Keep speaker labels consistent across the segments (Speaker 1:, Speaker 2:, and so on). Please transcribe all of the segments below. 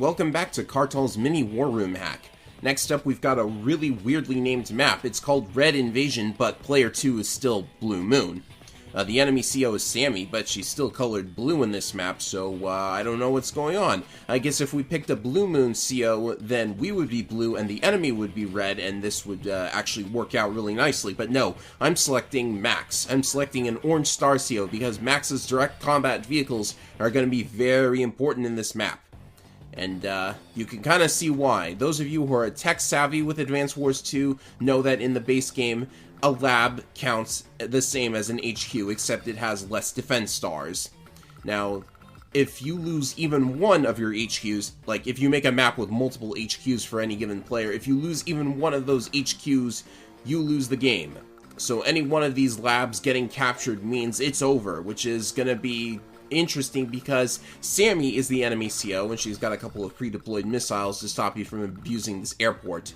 Speaker 1: welcome back to Kartal's mini war room hack. Next up, we've got a really weirdly named map. It's called Red Invasion, but player 2 is still Blue Moon. The enemy CO is Sammy, but she's still colored blue in this map, so I don't know what's going on. I guess if we picked a Blue Moon CO, then we would be blue and the enemy would be red, and this would actually work out really nicely. But no, I'm selecting Max. I'm selecting an Orange Star CO because Max's direct combat vehicles are going to be very important in this map. And you can kind of see why. Those of you who are tech savvy with Advance Wars 2 know that in the base game, a lab counts the same as an HQ, except it has less defense stars. Now, if you lose even one of your HQs, like if you make a map with multiple HQs for any given player, if you lose even one of those HQs, you lose the game. So any one of these labs getting captured means it's over, which is going to be interesting because Sammy is the enemy CO and she's got a couple of pre-deployed missiles to stop you from abusing this airport.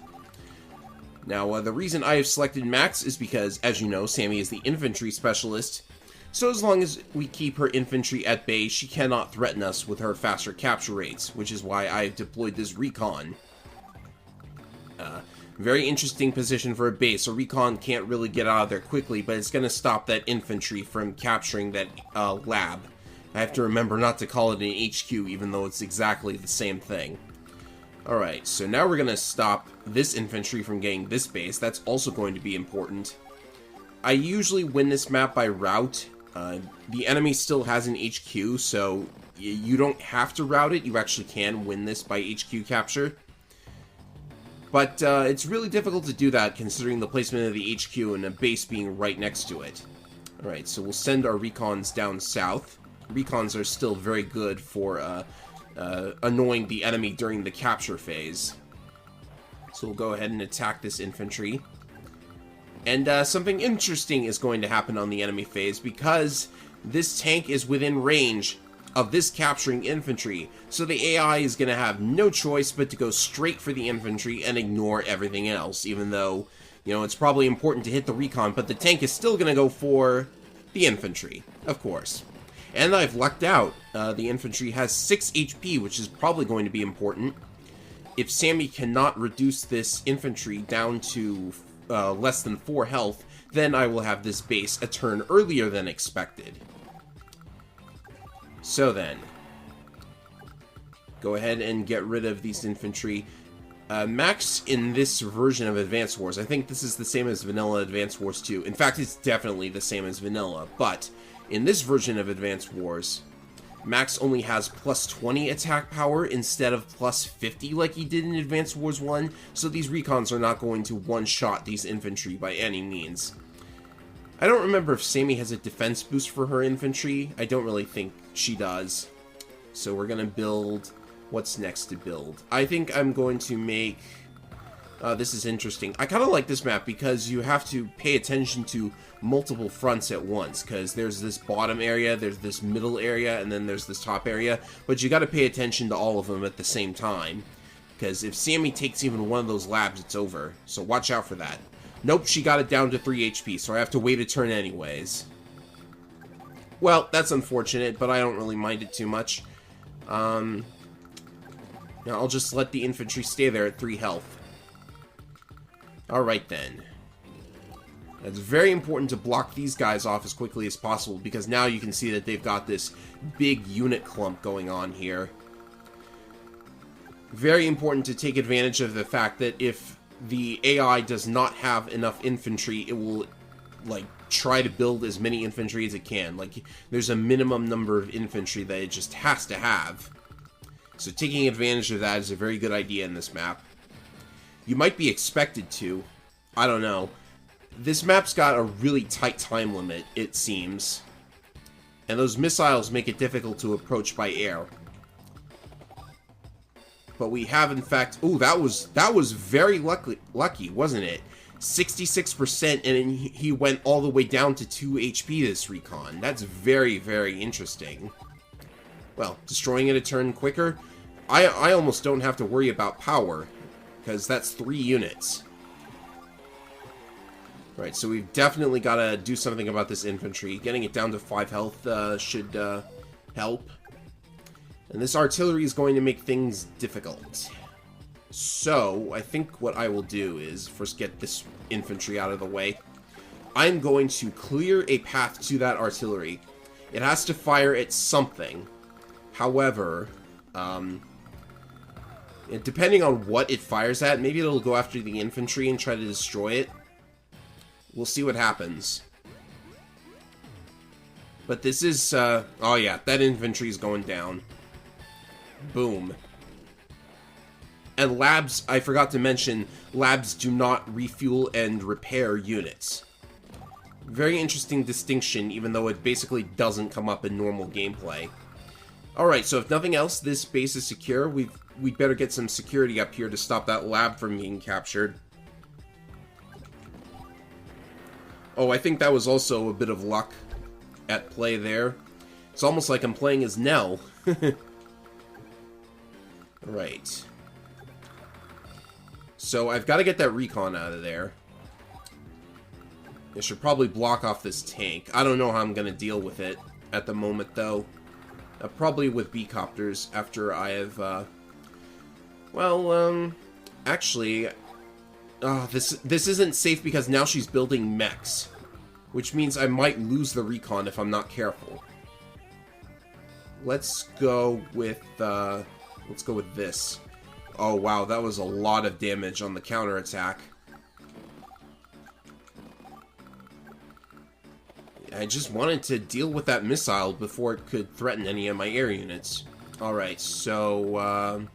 Speaker 1: Now, the reason I have selected Max is because, as you know, Sammy is the infantry specialist, so as long as we keep her infantry at bay, she cannot threaten us with her faster capture rates, which is why I've deployed this recon. Very interesting position for a base. A recon can't really get out of there quickly, but it's going to stop that infantry from capturing that lab. I have to remember not to call it an HQ, even though it's exactly the same thing. Alright, so now we're going to stop this infantry from getting this base. That's also going to be important. I usually win this map by route. The enemy still has an HQ, so you don't have to route it. You actually can win this by HQ capture. But it's really difficult to do that considering the placement of the HQ and a base being right next to it. Alright, so we'll send our recons down south. Recons are still very good for annoying the enemy during the capture phase. So we'll go ahead and attack this infantry. And something interesting is going to happen on the enemy phase because this tank is within range of this capturing infantry. So the AI is going to have no choice but to go straight for the infantry and ignore everything else, even though, you know, it's probably important to hit the recon, but the tank is still going to go for the infantry, of course. And I've lucked out. The infantry has 6 HP, which is probably going to be important. If Sammy cannot reduce this infantry down to less than 4 health, then I will have this base a turn earlier than expected. So then, go ahead and get rid of these infantry. Max in this version of Advance Wars, I think this is the same as Vanilla Advance Wars 2. In fact, it's definitely the same as Vanilla, but in this version of Advance Wars, Max only has plus 20 attack power instead of plus 50 like he did in Advance Wars 1, so these recons are not going to one-shot these infantry by any means. I don't remember if Sammy has a defense boost for her infantry. I don't really think she does. So we're going to build... What's next to build? I think I'm going to make... this is interesting. I kind of like this map because you have to pay attention to multiple fronts at once, because there's this bottom area, there's this middle area, and then there's this top area, but you got to pay attention to all of them at the same time, because if Sammy takes even one of those labs, it's over, so watch out for that. Nope, she got it down to 3 HP, so I have to wait a turn anyways. Well, that's unfortunate, but I don't really mind it too much. Now I'll just let the infantry stay there at 3 health. Alright then. It's very important to block these guys off as quickly as possible, because now you can see that they've got this big unit clump going on here. Very important to take advantage of the fact that if the AI does not have enough infantry, it will, like, try to build as many infantry as it can. Like, there's a minimum number of infantry that it just has to have. So taking advantage of that is a very good idea in this map. You might be expected to. I don't know. This map's got a really tight time limit, it seems. And those missiles make it difficult to approach by air. But we have, in fact... Ooh, that was very lucky, wasn't it? 66%, and he went all the way down to 2 HP this recon. That's very, very interesting. Well, destroying it a turn quicker. I almost don't have to worry about power, because that's 3 units. Right, so we've definitely got to do something about this infantry. Getting it down to 5 health should help. And this artillery is going to make things difficult. So, I think what I will do is first get this infantry out of the way. I'm going to clear a path to that artillery. It has to fire at something. However, depending on what it fires at, maybe it'll go after the infantry and try to destroy it. We'll see what happens. But this is, oh yeah, that infantry's going down. Boom. And labs, I forgot to mention, labs do not refuel and repair units. Very interesting distinction, even though it basically doesn't come up in normal gameplay. Alright, so if nothing else, this base is secure. We'd better get some security up here to stop that lab from being captured. Oh, I think that was also a bit of luck at play there. It's almost like I'm playing as Nell. Right. So I've got to get that recon out of there. I should probably block off this tank. I don't know how I'm going to deal with it at the moment, though. Probably with B-copters after I have, actually, this isn't safe because now she's building mechs, which means I might lose the recon if I'm not careful. Let's go with this. Oh, wow, that was a lot of damage on the counterattack. I just wanted to deal with that missile before it could threaten any of my air units. Alright, so,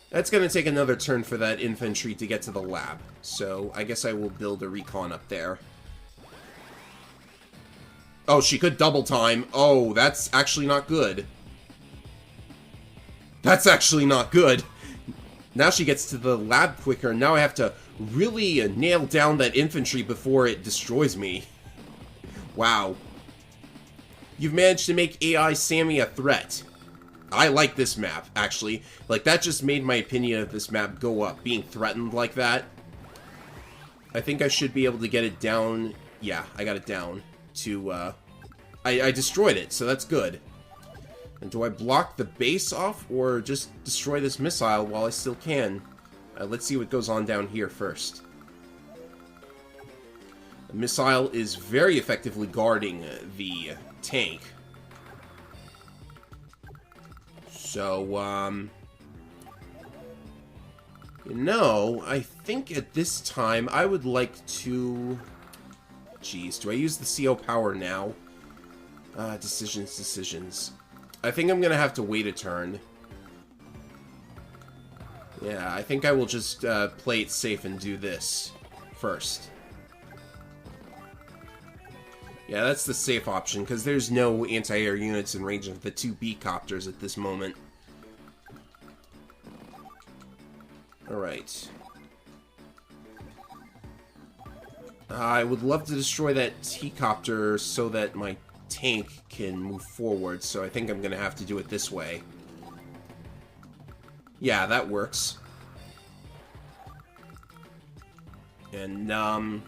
Speaker 1: that's gonna take another turn for that infantry to get to the lab. So, I guess I will build a recon up there. Oh, she could double time. Oh, that's actually not good. That's actually not good. Now she gets to the lab quicker, and now I have to really nail down that infantry before it destroys me. Wow. You've managed to make AI Sammy a threat. I like this map, actually. Like, that just made my opinion of this map go up, being threatened like that. I think I should be able to get it down. Yeah, I got it down to, I destroyed it, so that's good. And do I block the base off, or just destroy this missile while I still can? Let's see what goes on down here first. The missile is very effectively guarding the tank. So, you know, I think at this time I would like to... Geez, do I use the CO power now? Decisions. I think I'm gonna have to wait a turn. Yeah, I think I will just play it safe and do this first. Yeah, that's the safe option, because there's no anti-air units in range of the 2 B-copters at this moment. Alright. I would love to destroy that T-copter so that my tank can move forward, so I think I'm going to have to do it this way. Yeah, that works. And,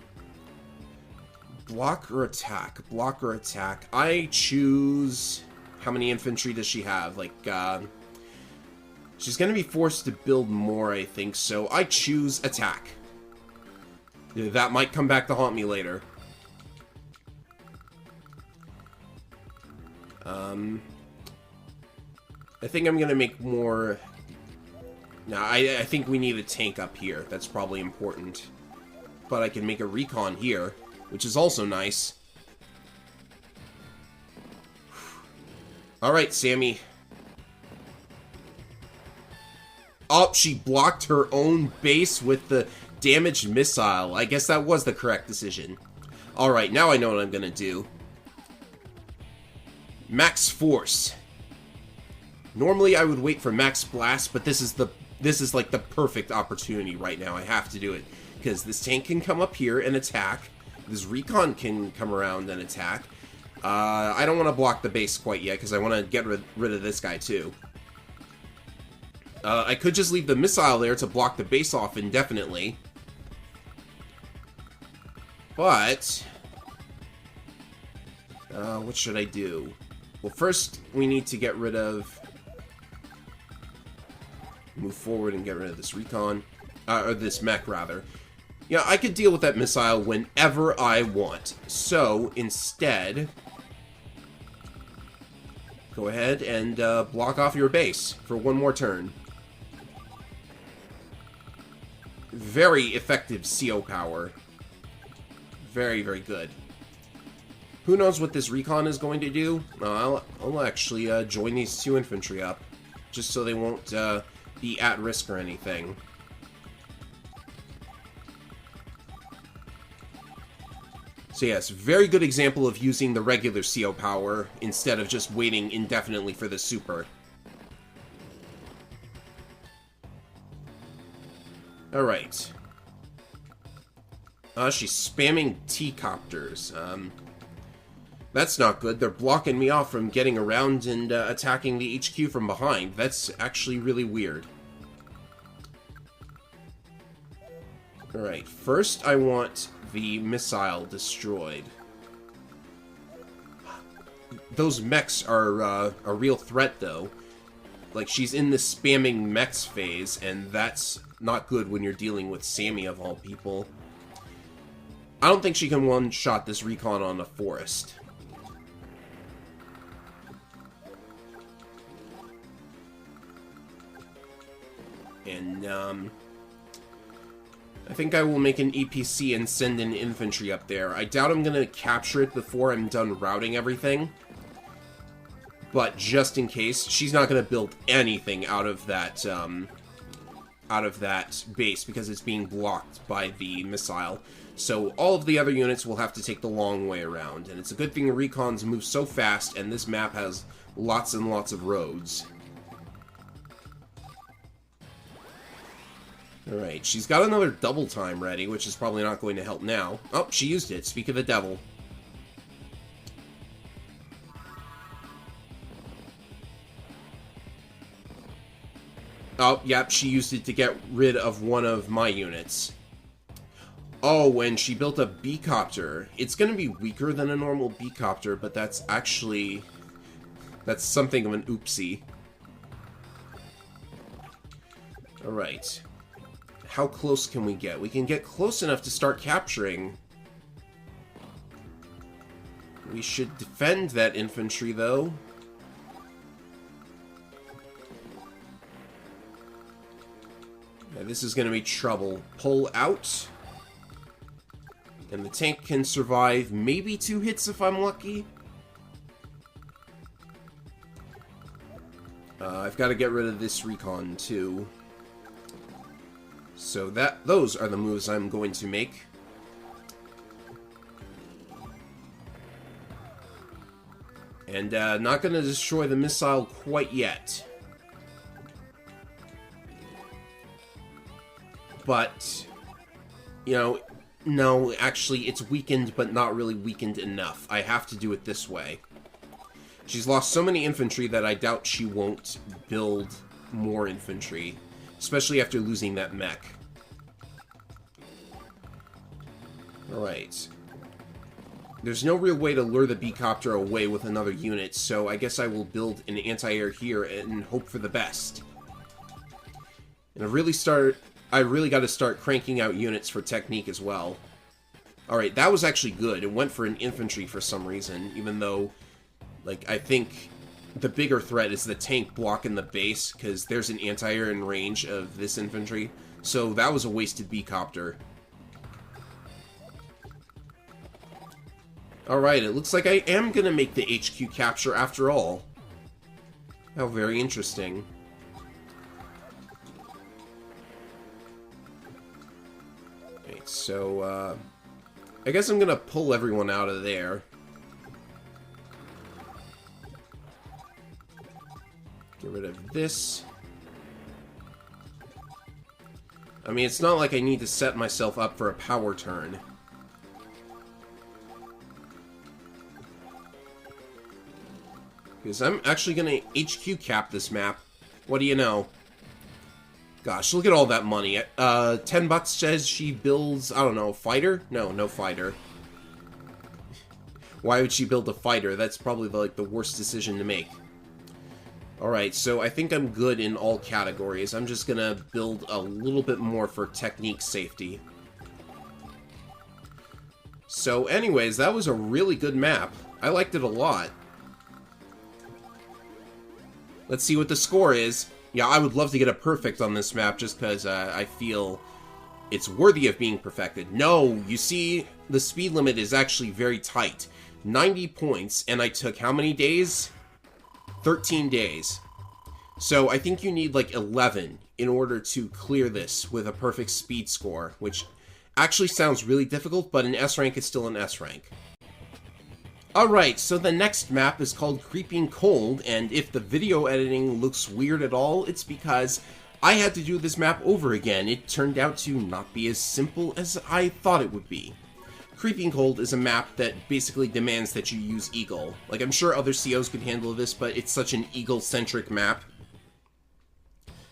Speaker 1: block or attack? Block or attack? I choose... How many infantry does she have? Like, she's gonna be forced to build more, I think, so I choose attack. That might come back to haunt me later. I think I'm gonna make more... Nah, I think we need a tank up here. That's probably important. But I can make a recon here, which is also nice. Alright, Sammy. Oh, she blocked her own base with the damaged missile. I guess that was the correct decision. Alright, now I know what I'm gonna do. Max Force. Normally I would wait for Max Blast, but this is like the perfect opportunity right now. I have to do it. Because this tank can come up here and attack. This recon can come around and attack. I don't want to block the base quite yet, because I want to get rid of this guy too. I could just leave the missile there to block the base off indefinitely. But... what should I do? Well, first, we need to get rid of... Move forward and get rid of this recon. Or this mech, rather. Yeah, I could deal with that missile whenever I want. So, instead... Go ahead and block off your base for one more turn. Very effective CO power. Very, very good. Who knows what this recon is going to do? I'll actually join these two infantry up. Just so they won't be at risk or anything. So yes, very good example of using the regular CO power instead of just waiting indefinitely for the super. Alright. She's spamming T-copters. That's not good. They're blocking me off from getting around and attacking the HQ from behind. That's actually really weird. Alright, first I want the missile destroyed. Those mechs are a real threat, though. Like, she's in the spamming mechs phase, and that's not good when you're dealing with Sammy, of all people. I don't think she can one-shot this recon on a forest. And, I think I will make an EPC and send an infantry up there. I doubt I'm going to capture it before I'm done routing everything. But just in case, she's not going to build anything out of that base because it's being blocked by the missile. So all of the other units will have to take the long way around. And it's a good thing the recons move so fast and this map has lots and lots of roads. Alright, she's got another double time ready, which is probably not going to help now. Oh, she used it. Speak of the devil. Oh, yep, she used it to get rid of one of my units. Oh, and she built a B-copter. It's going to be weaker than a normal B-copter, but that's actually... that's something of an oopsie. Alright. How close can we get? We can get close enough to start capturing. We should defend that infantry, though. Yeah, this is going to be trouble. Pull out. And the tank can survive maybe 2 hits if I'm lucky. I've got to get rid of this recon, too. So those are the moves I'm going to make. And not going to destroy the missile quite yet. But, you know, no, actually it's weakened, but not really weakened enough. I have to do it this way. She's lost so many infantry that I doubt she won't build more infantry. Especially after losing that mech. Alright. There's no real way to lure the B-copter away with another unit, so I guess I will build an anti-air here and hope for the best. And I really got to start cranking out units for technique as well. Alright, that was actually good. It went for an infantry for some reason, even though, like, I think the bigger threat is the tank blocking the base, because there's an anti-air in range of this infantry. So that was a wasted B-copter. Alright, it looks like I am going to make the HQ capture after all. How very interesting. Okay, so, I guess I'm going to pull everyone out of there. Get rid of this. I mean, it's not like I need to set myself up for a power turn. Because I'm actually going to HQ cap this map. What do you know? Gosh, look at all that money. $10 says she builds, I don't know, fighter? No, no fighter. Why would she build a fighter? That's probably like the worst decision to make. Alright, so I think I'm good in all categories. I'm just gonna build a little bit more for technique safety. So anyways, that was a really good map. I liked it a lot. Let's see what the score is. Yeah, I would love to get a perfect on this map just because I feel it's worthy of being perfected. No, you see, the speed limit is actually very tight. 90 points, and I took how many days? 13 days. So I think you need like 11 in order to clear this with a perfect speed score, which actually sounds really difficult, but an S rank is still an S rank. Alright, so the next map is called Creeping Cold, and if the video editing looks weird at all, it's because I had to do this map over again. It turned out to not be as simple as I thought it would be. Creeping Cold is a map that basically demands that you use Eagle. Like, I'm sure other COs could handle this, but it's such an Eagle-centric map.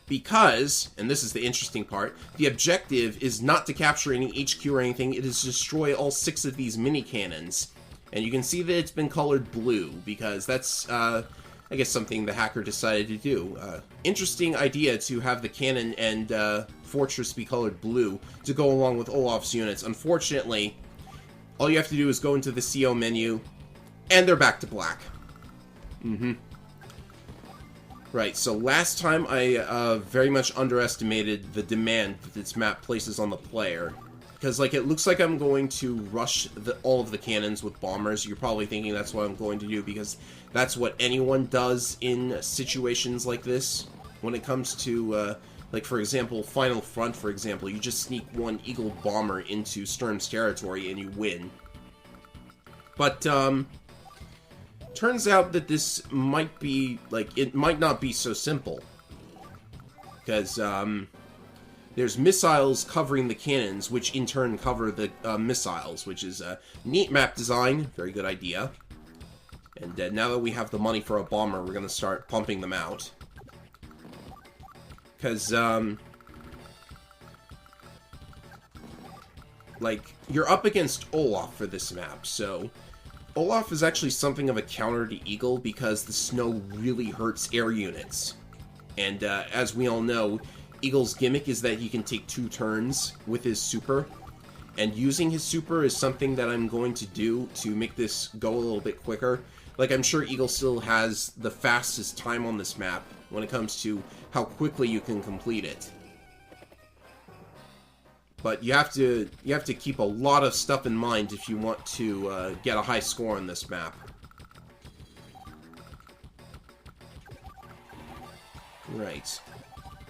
Speaker 1: Because, and this is the interesting part, the objective is not to capture any HQ or anything, it is to destroy all 6 of these mini-cannons. And you can see that it's been colored blue, because that's, I guess, something the hacker decided to do. Interesting idea to have the cannon and fortress be colored blue to go along with Olaf's units. Unfortunately, all you have to do is go into the CO menu, and they're back to black. Right, so last time I very much underestimated the demand that this map places on the player. Because, like, it looks like I'm going to rush all of the cannons with bombers. You're probably thinking that's what I'm going to do, because that's what anyone does in situations like this. When it comes to, like, for example, Final Front, for example, you just sneak one Eagle bomber into Sturm's territory and you win. But, turns out that this might be, like, it might not be so simple. Because, there's missiles covering the cannons, which in turn cover the missiles, which is a neat map design. Very good idea. And now that we have the money for a bomber, we're going to start pumping them out. Because, like, you're up against Olaf for this map, so Olaf is actually something of a counter to Eagle because the snow really hurts air units. And as we all know, Eagle's gimmick is that he can take 2 turns with his super, and using his super is something that I'm going to do to make this go a little bit quicker. Like, I'm sure Eagle still has the fastest time on this map when it comes to how quickly you can complete it. But you have to keep a lot of stuff in mind if you want to get a high score on this map. Right.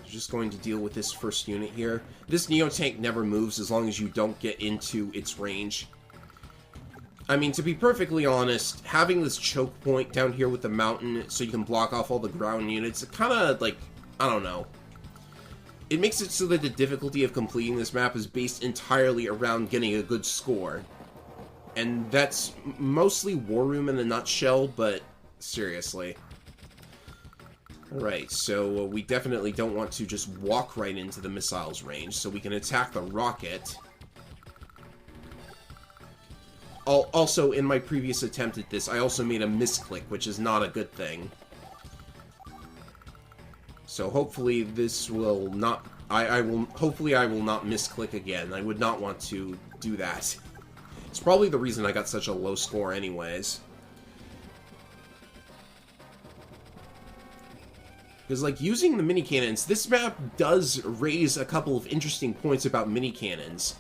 Speaker 1: Just going to deal with this first unit here. This Neo-Tank never moves as long as you don't get into its range. I mean, to be perfectly honest, having this choke point down here with the mountain so you can block off all the ground units, it kind of, like, I don't know. It makes it so that the difficulty of completing this map is based entirely around getting a good score. And that's mostly War Room in a nutshell, but seriously. Alright, so we definitely don't want to just walk right into the missile's range, so we can attack the rocket. Also, in my previous attempt at this, I also made a misclick, which is not a good thing. So hopefully this will not... hopefully I will not misclick again. I would not want to do that. It's probably the reason I got such a low score anyways. Because, like, using the mini-cannons, this map does raise a couple of interesting points about mini-cannons.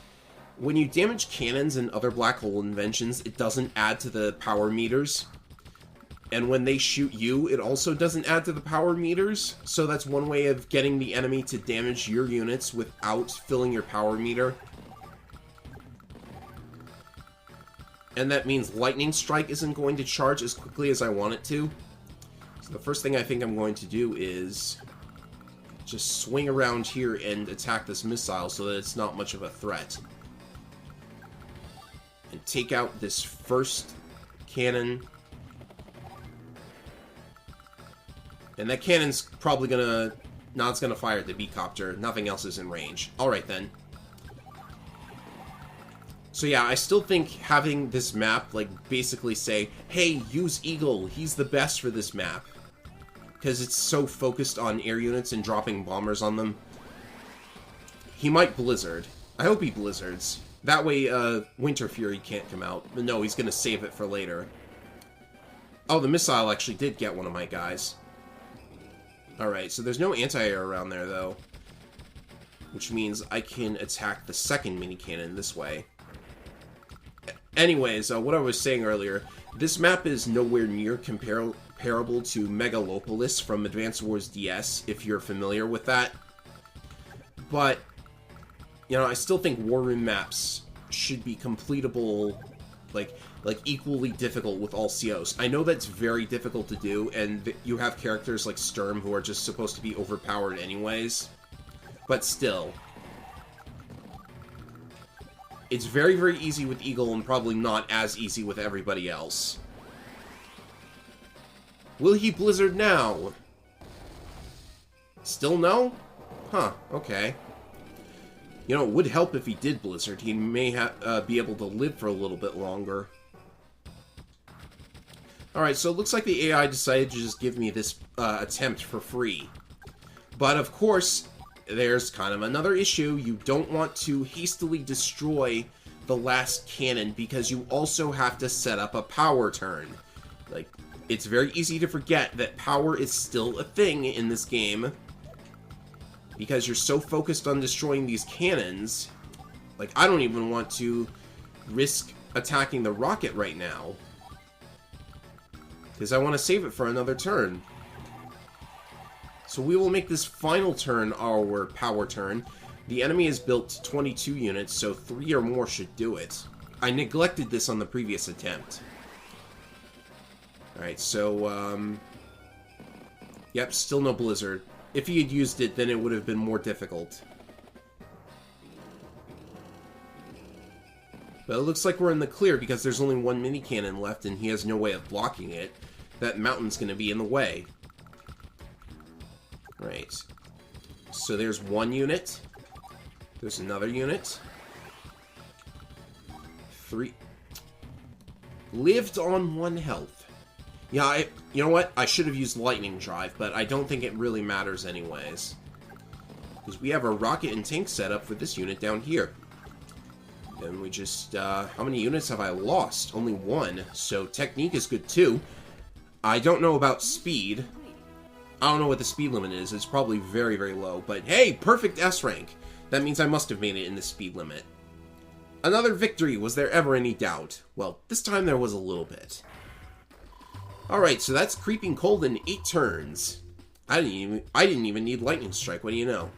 Speaker 1: When you damage cannons and other black hole inventions, it doesn't add to the power meters. And when they shoot you, it also doesn't add to the power meters. So that's one way of getting the enemy to damage your units without filling your power meter. And that means Lightning Strike isn't going to charge as quickly as I want it to. The first thing I think I'm going to do is just swing around here and attack this missile so that it's not much of a threat. And take out this first cannon. And that cannon's probably gonna... No, it's gonna fire at the B-copter. Nothing else is in range. Alright then. So yeah, I still think having this map, like, basically say, hey, use Eagle, he's the best for this map. Because it's so focused on air units and dropping bombers on them. He might Blizzard. I hope he Blizzards. That way, Winter Fury can't come out. But no, he's gonna save it for later. Oh, the missile actually did get one of my guys. Alright, so there's no anti-air around there, though. Which means I can attack the second mini-cannon this way. Anyways, what I was saying earlier, this map is nowhere near comparable to Megalopolis from Advance Wars DS, if you're familiar with that. But, you know, I still think War Room maps should be completable, like equally difficult with all COs. I know that's very difficult to do, and you have characters like Sturm who are just supposed to be overpowered anyways. But still. It's very, very easy with Eagle and probably not as easy with everybody else. Will he Blizzard now? Still no? Huh, okay. You know, it would help if he did Blizzard. He may be able to live for a little bit longer. Alright, so it looks like the AI decided to just give me this attempt for free. But of course, there's kind of another issue. You don't want to hastily destroy the last cannon because you also have to set up a power turn. Like, it's very easy to forget that power is still a thing in this game. Because you're so focused on destroying these cannons. Like, I don't even want to risk attacking the rocket right now. Because I want to save it for another turn. So we will make this final turn our power turn. The enemy has built 22 units, so 3 or more should do it. I neglected this on the previous attempt. Alright, so, yep, still no Blizzard. If he had used it, then it would have been more difficult. But it looks like we're in the clear because there's only one mini cannon left and he has no way of blocking it. That mountain's going to be in the way. Right. So there's one unit. There's another unit. 3. Lived on 1 health. Yeah, you know what? I should have used Lightning Drive, but I don't think it really matters anyways. Because we have a rocket and tank setup for this unit down here. And we just, how many units have I lost? Only 1, so technique is good too. I don't know about speed. I don't know what the speed limit is. It's probably very, very low. But hey, perfect S rank. That means I must have made it in the speed limit. Another victory. Was there ever any doubt? Well, this time there was a little bit. Alright, so that's Creeping Cold in 8 turns. I didn't even need Lightning Strike, what do you know?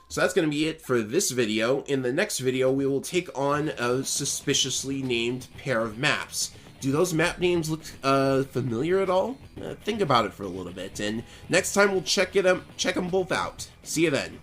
Speaker 1: So that's going to be it for this video. In the next video, we will take on a suspiciously named pair of maps. Do those map names look familiar at all? Think about it for a little bit, and next time we'll check them both out. See you then.